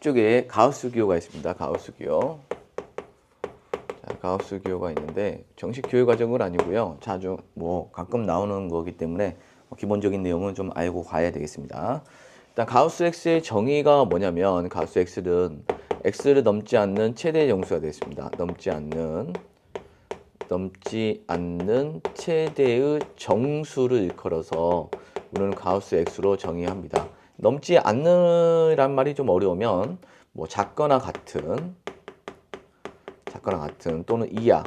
쪽에 가우스 기호가 있습니다. 가우스 기호. 자, 가우스 기호가 있는데 정식 교육 과정은 아니고요. 자주 가끔 나오는 거기 때문에 기본적인 내용은 좀 알고 가야 되겠습니다. 일단 가우스 x의 정의가 뭐냐면 가우스 x는 x를 넘지 않는 최대 정수가 되겠습니다. 넘지 않는 최대의 정수를 일컬어서 우리는 가우스 x로 정의합니다. 넘지 않는이란 말이 좀 어려우면 작거나 같은 또는 이하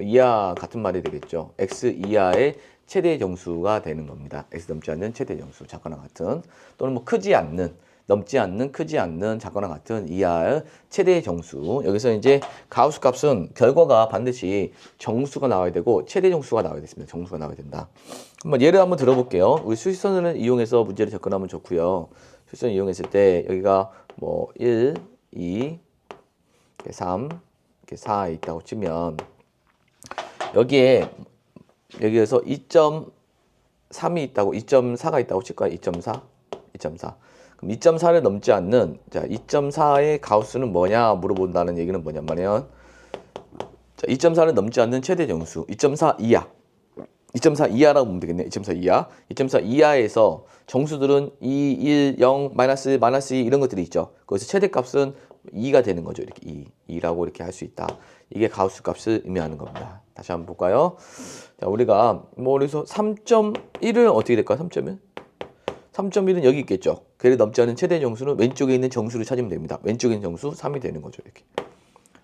이하 같은 말이 되겠죠. x 이하의 최대 정수가 되는 겁니다. x 넘지 않는 최대 정수 작거나 같은 또는 크지 않는 넘지 않는 크지 않는 작거나 같은 이하의 최대 정수. 여기서 이제 가우스 값은 결과가 반드시 정수가 나와야 되고 최대 정수가 나와야 됐습니다. 정수가 나와야 된다. 예를 한번 들어볼게요. 우리 수식선을 이용해서 문제를 접근하면 좋고요. 수식선을 이용했을 때 여기가 1, 2, 3, 4 있다고 치면 여기에서 2.3이 있다고 2.4가 있다고 칠까요? 2.4. 그럼 2.4를 넘지 않는 2.4의 가우스는 뭐냐 물어본다는 얘기는 뭐냐면 2.4를 넘지 않는 최대 정수 2.4 이하 2.4 이하라고 보면 되겠네. 2.4 이하. 2.4 이하에서 정수들은 2, 1, 0, 마이너스 2 이런 것들이 있죠. 거기서 최대값은 2가 되는 거죠. 이렇게 2라고 이렇게 할 수 있다. 이게 가우스 값을 의미하는 겁니다. 다시 한번 볼까요? 자, 우리가 그래서 3.1은 어떻게 될까요? 3.1? 3.1은 여기 있겠죠. 걔를 넘지 않는 최대 정수는 왼쪽에 있는 정수를 찾으면 됩니다. 왼쪽에 있는 정수 3이 되는 거죠. 이렇게.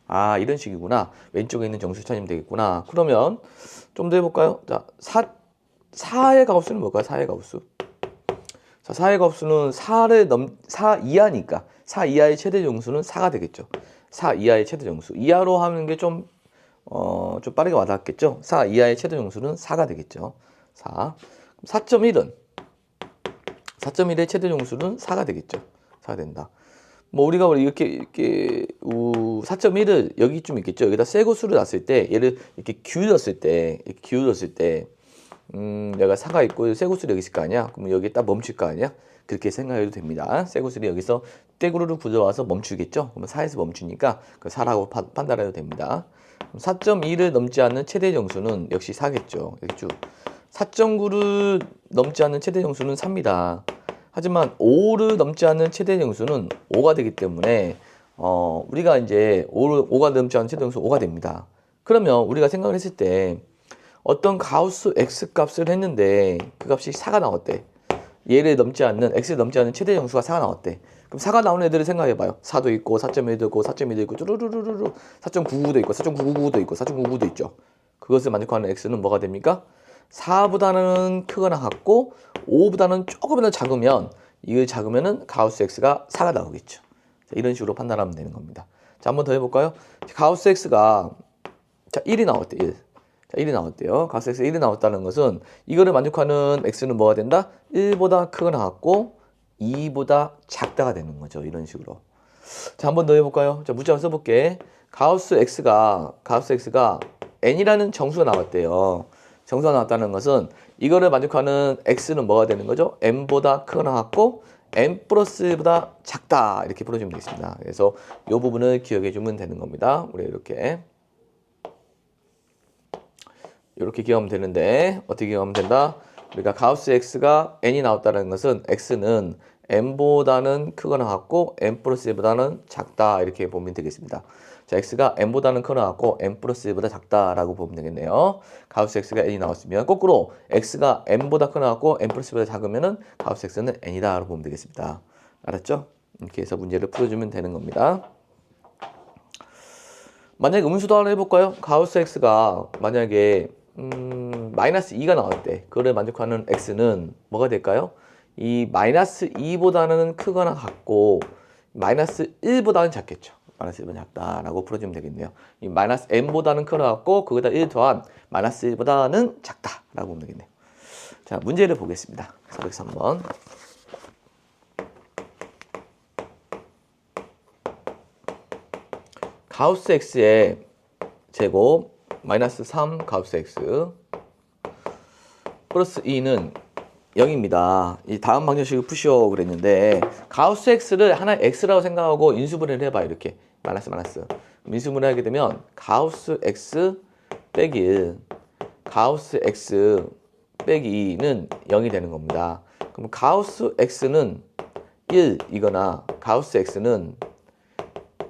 아, 이런 식이구나. 왼쪽에 있는 정수 찾으면 되겠구나. 그러면 좀 더 해볼까요? 자, 4의 가우스는 뭘까요? 4의 가우스. 자, 4의 가우스는 4 이하니까 4 이하의 최대 정수는 4가 되겠죠. 4 이하의 최대 정수. 이하로 하는 게 좀 빠르게 와닿았겠죠. 4 이하의 최대 정수는 4가 되겠죠. 4. 4.1의 최대 정수는 4가 되겠죠. 4가 된다. 우리가 이렇게 4.1을 여기쯤 있겠죠. 여기다 쇠고수를 놨을 때 얘를 이렇게 기울였을 때 여기가 4가 있고 쇠고수를 여기 있을 거 아니야. 그럼 여기에 딱 멈출 거 아니야. 그렇게 생각해도 됩니다. 쇠고수를 여기서 떼구르르 굳어와서 멈추겠죠. 그러면 4에서 멈추니까 그 4라고 판단해도 됩니다. 4.2를 넘지 않는 최대 정수는 역시 4겠죠. 여기 쭉 4.9를 넘지 않는 최대 정수는 3입니다. 하지만 5를 넘지 않는 최대 정수는 5가 되기 때문에 우리가 이제 5가 넘지 않는 최대 정수 5가 됩니다. 그러면 우리가 생각을 했을 때 어떤 가우스 x 값을 했는데 그 값이 4가 나왔대. 얘를 넘지 않는 x를 넘지 않는 최대 정수가 4가 나왔대. 그럼 4가 나오는 애들을 생각해봐요. 4도 있고 4.1도 있고 4.2도 있고 쭈루루루루 4.99도 있고 4.999도 있고 4.99도 있죠. 그것을 만족하는 x는 뭐가 됩니까? 4보다는 크거나 같고 5보다는 조금이라도 작으면 이걸 작으면은 가우스 x가 4가 나오겠죠. 자, 이런 식으로 판단하면 되는 겁니다. 자, 한번 더 해볼까요? 가우스 x가 1이 나왔대. 1. 자, 1이 나왔대요. 가우스 x가 1이 나왔다는 것은 이거를 만족하는 x는 뭐가 된다? 1보다 크거나 같고 2보다 작다가 되는 거죠. 이런 식으로. 자, 한번 더 해볼까요? 자, 문자 한번 써볼게. 가우스 x가 n이라는 정수가 나왔대요. 정수가 나왔다는 것은 이거를 만족하는 x는 뭐가 되는 거죠? n보다 크거나 같고 n 플러스 1보다 작다 이렇게 풀어주면 되겠습니다. 그래서 이 부분을 기억해 주면 되는 겁니다. 우리 이렇게 기억하면 되는데 어떻게 기억하면 된다? 우리가 가우스 x가 n이 나왔다는 것은 x는 n보다는 크거나 같고 n 플러스 1보다는 작다 이렇게 보면 되겠습니다. 자, x가 n보다는 크거나 같고 n 플러스 1보다 작다라고 보면 되겠네요. 가우스 x가 n이 나왔으면 거꾸로 x가 n보다 크거나 같고 n 플러스 1보다 작으면은 가우스 x는 n이다라고 보면 되겠습니다. 알았죠? 이렇게 해서 문제를 풀어주면 되는 겁니다. 만약에 음수도 하나 해볼까요? 가우스 x가 만약에 마이너스 2가 나왔대. 그거를 만족하는 x는 뭐가 될까요? 이 마이너스 2보다는 크거나 같고 마이너스 1보다는 작겠죠. 마이너스 1보다 작다라고 풀어주면 되겠네요. 이 마이너스 n보다는 크거나 같고 그거다 1 더한 마이너스 1보다는 작다라고 보면 되겠네요. 자, 문제를 보겠습니다. 403번. 가우스 x의 제곱 마이너스 3 가우스 x 플러스 2는 0입니다. 이 다음 방정식을 푸시오 그랬는데 가우스 x를 하나의 x라고 생각하고 인수분해를 해봐요. 이렇게 마이너스. 인수분해 하게 되면 가우스 x 빼기 1 가우스 x 빼기 2는 0이 되는 겁니다. 그럼 가우스 x는 1이거나 가우스 x는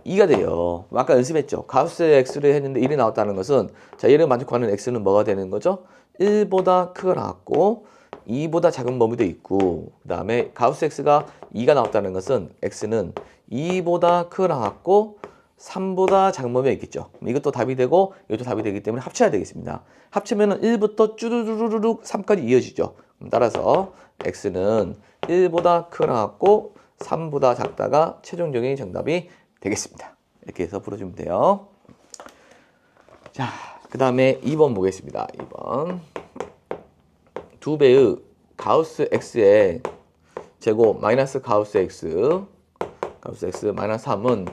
2가 돼요. 아까 연습했죠. 가우스 x를 했는데 1이 나왔다는 것은 자 얘를 만족하는 x는 뭐가 되는 거죠? 1보다 크게 나왔고 2보다 작은 범위도 있고 그 다음에 가우스 x가 2가 나왔다는 것은 x는 2보다 크게 나왔고 3보다 작은 범위가 있겠죠. 이것도 답이 되고 이것도 답이 되기 때문에 합쳐야 되겠습니다. 합치면 1부터 쭈루루루룩 3까지 이어지죠. 따라서 x는 1보다 크게 나왔고 3보다 작다가 최종적인 정답이 되겠습니다. 이렇게 해서 풀어주면 돼요. 자, 그 다음에 2번 보겠습니다. 2번 2배의 가우스 x의 제곱 마이너스 가우스 x 마이너스 3은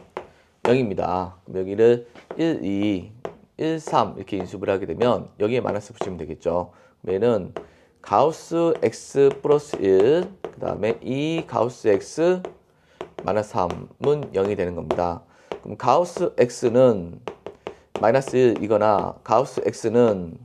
0입니다. 여기를 1, 2, 1, 3 이렇게 인수분해 하게 되면 여기에 마이너스 붙이면 되겠죠. 얘는 가우스 x 플러스 1, 그 다음에 2 가우스 x 마이너스 3은 0이 되는 겁니다. 그럼 가우스 x는 마이너스 1이거나 가우스 x는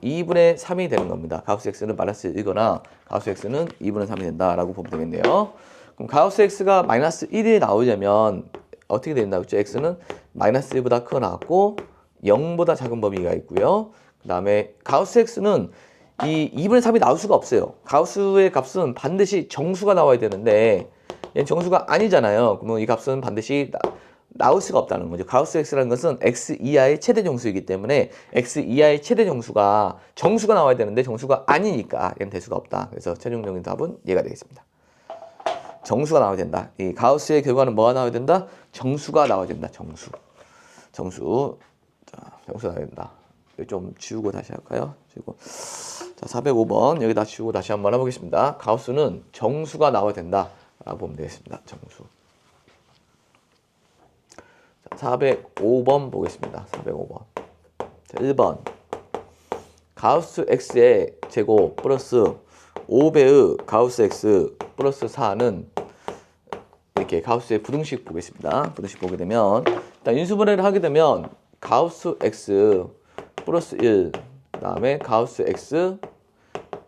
2분의 3이 되는 겁니다. 가우스 x는 마이너스 1이거나 가우스 x는 2분의 3이 된다라고 보면 되겠네요. 그럼 가우스 x가 마이너스 1이 나오려면 어떻게 된다고 했죠? x는 마이너스 1보다 크게 나왔고 0보다 작은 범위가 있고요. 그 다음에 가우스 x는 이 2분의 3이 나올 수가 없어요. 가우스의 값은 반드시 정수가 나와야 되는데 얘는 정수가 아니잖아요. 그러면 이 값은 반드시 나올 수가 없다는 거죠. 가우스 x라는 것은 x 이하의 최대 정수이기 때문에 x 이하의 최대 정수가 나와야 되는데 정수가 아니니까 얘는 될 수가 없다. 그래서 최종적인 답은 얘가 되겠습니다. 정수가 나와야 된다. 이 가우스의 결과는 뭐가 나와야 된다? 정수가 나와야 된다. 정수. 자, 정수가 나와야 된다. 여기 좀 지우고 다시 할까요? 지우고. 자, 405번 여기다 지우고 다시 한번 해보겠습니다. 가우스는 정수가 나와야 된다. 라고 보면 되겠습니다. 정수. 자, 405번 보겠습니다. 405번. 자, 1번. 가우스 x의 제곱 플러스 5배의 가우스 x 플러스 4는 이렇게 가우스의 부등식 보겠습니다. 부등식 보게 되면 일단 인수분해를 하게 되면 가우스 x 플러스 1 그 다음에 가우스 x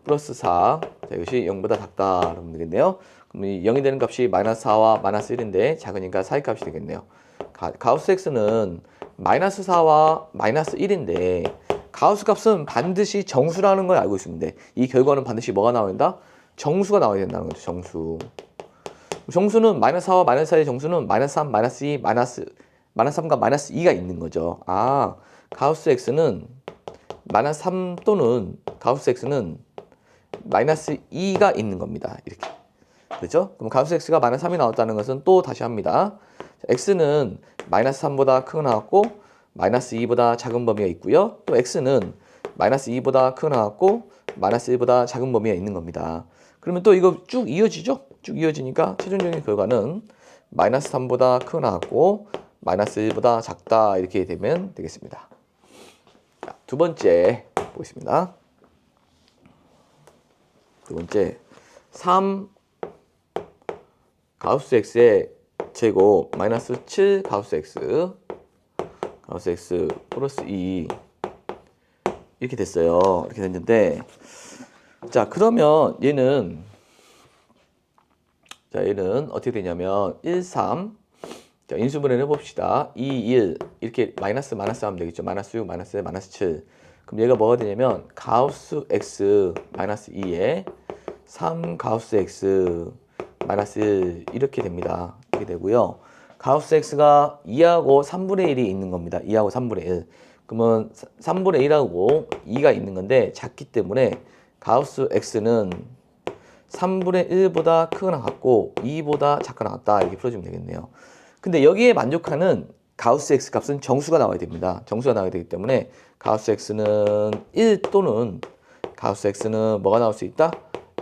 플러스 4 자, 이것이 0보다 작다 그러면 되겠네요. 그럼 이 0이 되는 값이 마이너스 4와 마이너스 1인데 작으니까 사이 값이 되겠네요. 가우스 x는 마이너스 4와 마이너스 1인데 가우스 값은 반드시 정수라는 걸 알고 있는데 이 결과는 반드시 뭐가 나와야 된다? 정수가 나와야 된다는 거죠. 정수는 마이너스 4와 마이너스 4의 정수는 마이너스 3, 마이너스 2, 마이너스 3과 마이너스 2가 있는 거죠. 아, 가우스 x는 마이너스 3 또는 가우스 x는 마이너스 2가 있는 겁니다. 이렇게. 그렇죠? 그럼 가우스 x가 마이너스 3이 나왔다는 것은 또 다시 합니다. x는 마이너스 3보다 크게 나왔고 마이너스 2보다 작은 범위가 있고요. 또 x는 마이너스 2보다 크게 나왔고 마이너스 1보다 작은 범위가 있는 겁니다. 그러면 또 이거 쭉 이어지죠? 쭉 이어지니까 최종적인 결과는 마이너스 3보다 크게 나왔고 마이너스 1보다 작다 이렇게 되면 되겠습니다. 자, 두 번째 보겠습니다. 두 번째 3 가우스 x의 제곱 마이너스 7 가우스 x 플러스 2 이렇게 됐어요. 이렇게 됐는데 자 그러면 얘는 어떻게 되냐면 1, 3 자, 인수분해를 해봅시다. 2, 1 이렇게 마이너스 하면 되겠죠. 마이너스 6, 마이너스 7 그럼 얘가 뭐가 되냐면 가우스 x 마이너스 2에 3 가우스 x 마이너스 1 이렇게 됩니다. 이렇게 되고요. 가우스 x가 2하고 3분의 1이 있는 겁니다. 2하고 3분의 1. 그러면 3분의 1하고 2가 있는 건데 작기 때문에 가우스 x는 3분의 1보다 크거나 같고 2보다 작거나 같다 이렇게 풀어주면 되겠네요. 근데 여기에 만족하는 가우스 x 값은 정수가 나와야 됩니다. 정수가 나와야 되기 때문에 가우스 x는 1 또는 가우스 x는 뭐가 나올 수 있다?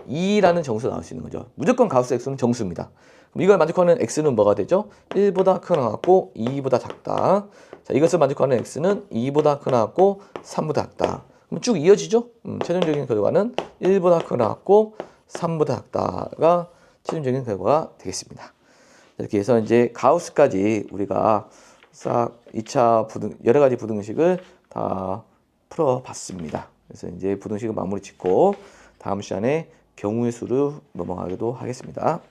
2라는 정수가 나올 수 있는 거죠. 무조건 가우스 X는 정수입니다. 그럼 이걸 만족하는 X는 뭐가 되죠? 1보다 크거나 같고 2보다 작다. 자, 이것을 만족하는 X는 2보다 크거나 같고 3보다 작다. 그럼 쭉 이어지죠? 최종적인 결과는 1보다 크거나 같고 3보다 작다가 최종적인 결과가 되겠습니다. 이렇게 해서 이제 가우스까지 우리가 싹 2차 여러 가지 부등식을 다 풀어봤습니다. 그래서 이제 부등식을 마무리 짓고 다음 시간에 경우의 수로 넘어가기도 하겠습니다.